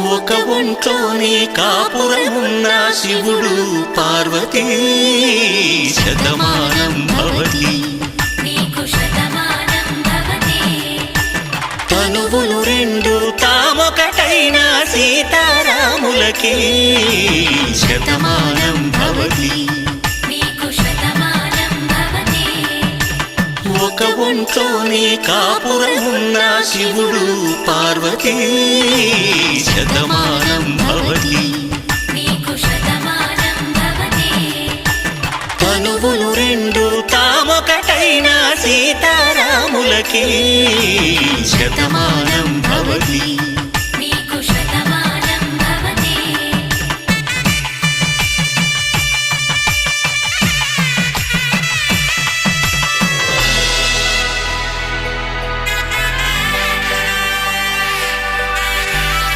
ఒక ఒంట్లోనే కాపురమున్న శివుడు పార్వతీ శతమానం భవతి తనువులు రెండు తామొకటైన సీతారాములకి శతమానం భవతి ఒక ఒంట్లోనే కాపురమున్న శివుడు పార్వతీ శతమానం భవతి తనువులు రెండు తామొకటైన సీతారాములకి శతమానం భవతి